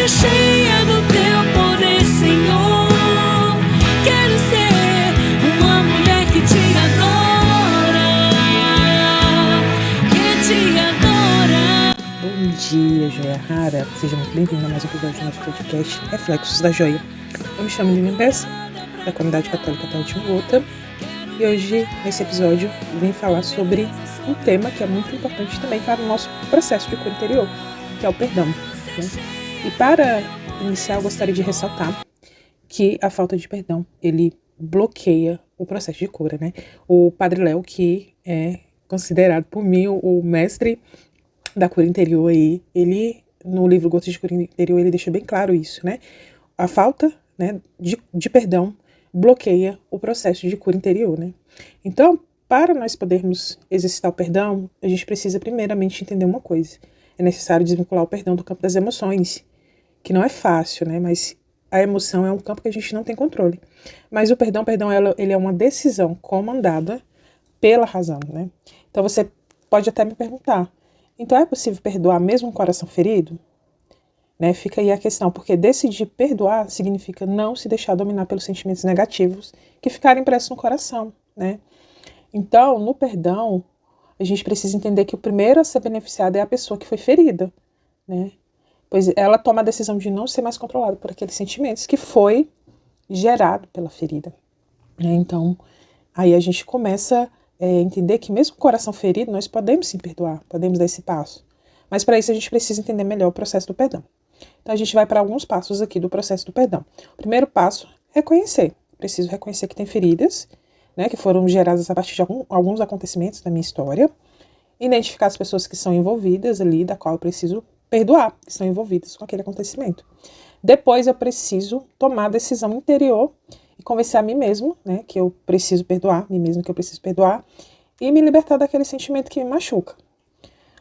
ser cheia do teu poder, Senhor. Quero ser uma mulher que te adora, que te adora. Bom dia, Joia Rara. Seja muito bem-vindo a mais um episódio do nosso podcast Reflexos da Joia. Eu me chamo Lilian Bessa, da Comunidade Católica da Última Luta. E hoje, nesse episódio, eu vim falar sobre um tema que é muito importante também para o nosso processo de cura interior, que é o perdão, né? E para iniciar, eu gostaria de ressaltar que a falta de perdão, ele bloqueia o processo de cura, né? O Padre Léo, que é considerado por mim o mestre da cura interior aí, ele, no livro Gotas de Cura Interior, ele deixa bem claro isso, né? A falta, né, de perdão bloqueia o processo de cura interior, né? Então, para nós podermos exercitar o perdão, a gente precisa primeiramente entender uma coisa. É necessário desvincular o perdão do campo das emoções, que não é fácil, né? Mas a emoção é um campo que a gente não tem controle. Mas o perdão, ele é uma decisão comandada pela razão, né? Então você pode até me perguntar, então é possível perdoar mesmo um coração ferido? Né? Fica aí a questão, porque decidir perdoar significa não se deixar dominar pelos sentimentos negativos que ficarem impressos no coração, né? Então, no perdão, a gente precisa entender que o primeiro a ser beneficiado é a pessoa que foi ferida, né? Pois ela toma a decisão de não ser mais controlada por aqueles sentimentos que foi gerado pela ferida, né? Então, aí a gente começa a entender que mesmo com o coração ferido, nós podemos sim perdoar, podemos dar esse passo. Mas para isso a gente precisa entender melhor o processo do perdão. Então a gente vai para alguns passos aqui do processo do perdão. O primeiro passo, reconhecer. Preciso reconhecer que tem feridas, né, que foram geradas a partir de alguns acontecimentos da minha história. Identificar as pessoas que são envolvidas ali, da qual eu preciso perdoar, que estão envolvidas com aquele acontecimento. Depois eu preciso tomar a decisão interior e convencer a mim mesmo, né, que eu preciso perdoar, mim mesmo que eu preciso perdoar, e me libertar daquele sentimento que me machuca.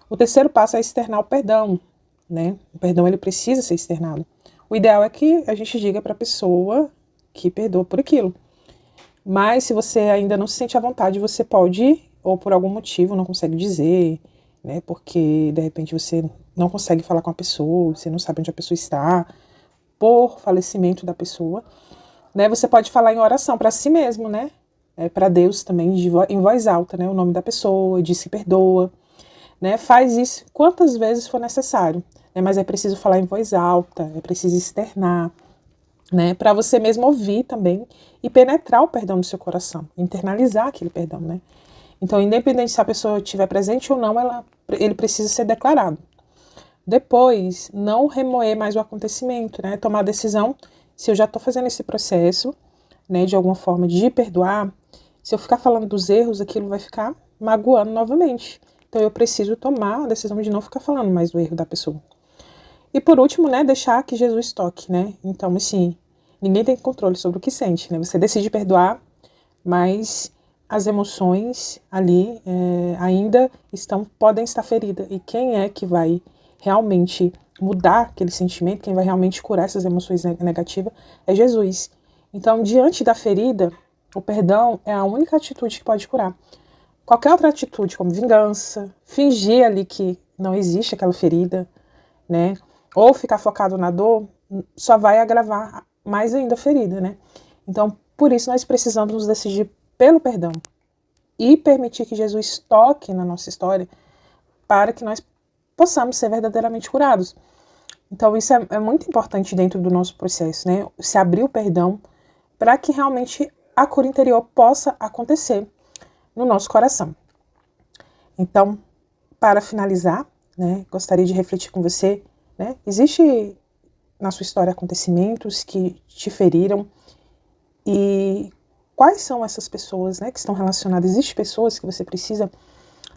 O terceiro passo é externar o perdão, né? O perdão, ele precisa ser externado. O ideal é que a gente diga para a pessoa que perdoa por aquilo. Mas se você ainda não se sente à vontade, você pode, ou por algum motivo não consegue dizer, né? Porque de repente você não consegue falar com a pessoa, você não sabe onde a pessoa está, por falecimento da pessoa, né? Você pode falar em oração para si mesmo, né? Para Deus também, em voz alta, né? O nome da pessoa, diz que perdoa. Né, faz isso quantas vezes for necessário, né, mas é preciso falar em voz alta, é preciso externar, né, para você mesmo ouvir também e penetrar o perdão no seu coração, internalizar aquele perdão, né? Então, independente se a pessoa estiver presente ou não, ele precisa ser declarado. Depois, não remoer mais o acontecimento, né, tomar a decisão, se eu já estou fazendo esse processo, né, de alguma forma de perdoar, se eu ficar falando dos erros, aquilo vai ficar magoando novamente. Então eu preciso tomar a decisão de não ficar falando mais do erro da pessoa. E por último, né, deixar que Jesus toque, né? Então, assim, ninguém tem controle sobre o que sente, né? Você decide perdoar, mas as emoções ali ainda podem estar feridas. E quem é que vai realmente mudar aquele sentimento, quem vai realmente curar essas emoções negativas é Jesus. Então, diante da ferida, o perdão é a única atitude que pode curar. Qualquer outra atitude, como vingança, fingir ali que não existe aquela ferida, né? Ou ficar focado na dor, só vai agravar mais ainda a ferida, né? Então, por isso nós precisamos nos decidir pelo perdão e permitir que Jesus toque na nossa história para que nós possamos ser verdadeiramente curados. Então, isso é muito importante dentro do nosso processo, né? Se abrir o perdão para que realmente a cura interior possa acontecer no nosso coração. Então, para finalizar, né, gostaria de refletir com você, né, existe na sua história acontecimentos que te feriram e quais são essas pessoas, né, que estão relacionadas? Existem pessoas que você precisa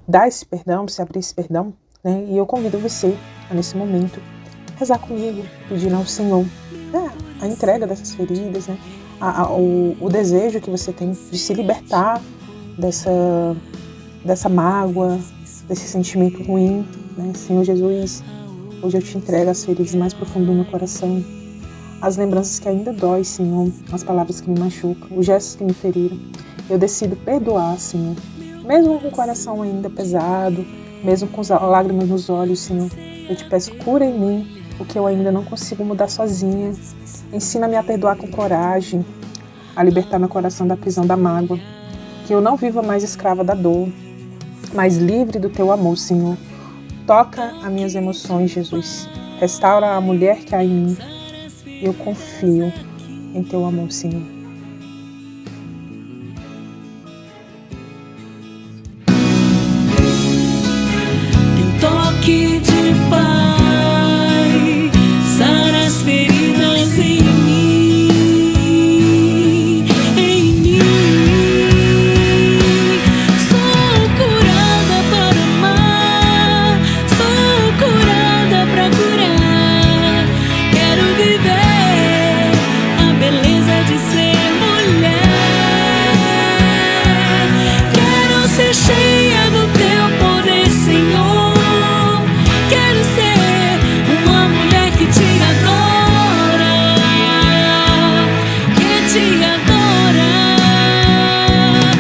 dar esse perdão, se abrir esse perdão, né, e eu convido você a, nesse momento, rezar comigo, pedir ao Senhor, né, a entrega dessas feridas, né, o desejo que você tem de se libertar dessa mágoa, desse sentimento ruim, né? Senhor Jesus, hoje eu te entrego as feridas mais profundas do meu coração, as lembranças que ainda dói, Senhor, as palavras que me machucam, os gestos que me feriram. Eu decido perdoar, Senhor, mesmo com o coração ainda pesado, mesmo com as lágrimas nos olhos, Senhor. Eu te peço, cura em mim o que eu ainda não consigo mudar sozinha. Ensina-me a perdoar com coragem, a libertar meu coração da prisão da mágoa, que eu não viva mais escrava da dor, mas livre do teu amor, Senhor. Toca as minhas emoções, Jesus. Restaura a mulher que há em mim. Eu confio em teu amor, Senhor.